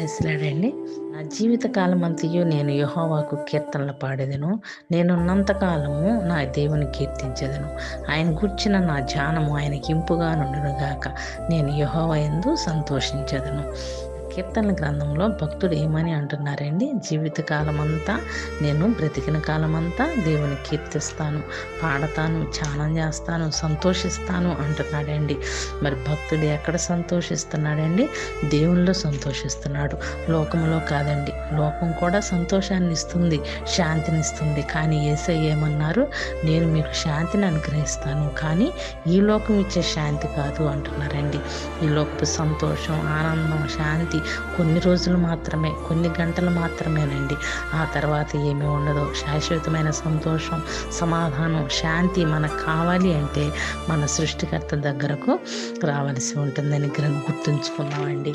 ప్రైజ్లాడండి. నా జీవిత కాలమంతయు నేను యెహోవాకు కీర్తనలు పాడెదను. నేనున్నంత కాలము నా దేవుని కీర్తించెదను. ఆయన గూర్చిన నా ధ్యానము ఆయనకి ఇంపుగా నుండునుగాక. నేను యెహోవా యందు సంతోషించెదను. కీర్తనల గ్రంథంలో భక్తుడు ఏమని అంటున్నారండి? జీవితకాలమంతా నేను బ్రతికిన కాలమంతా దేవుని కీర్తిస్తాను, పాడతాను, ధ్యానం చేస్తాను, సంతోషిస్తాను అంటున్నాడండి. మరి భక్తుడు ఎక్కడ సంతోషిస్తున్నాడండి? దేవునిలో సంతోషిస్తున్నాడు, లోకంలో కాదండి. లోకం కూడా సంతోషాన్ని ఇస్తుంది, శాంతిని ఇస్తుంది. కానీ యేసయ్య ఏమన్నారు? నేను మీకు శాంతిని అనుగ్రహిస్తాను, కానీ ఈ లోకం ఇచ్చే శాంతి కాదు అంటున్నారండి. ఈ లోకపు సంతోషం, ఆనందం, శాంతి కొన్ని రోజులు మాత్రమే, కొన్ని గంటలు మాత్రమేనండి. ఆ తర్వాత ఏమీ ఉండదు. శాశ్వతమైన సంతోషం, సమాధానం, శాంతి మనకు కావాలి అంటే మన సృష్టికర్త దగ్గరకు రావాల్సి ఉంటుందని గుర్తుంచుకున్నామండి.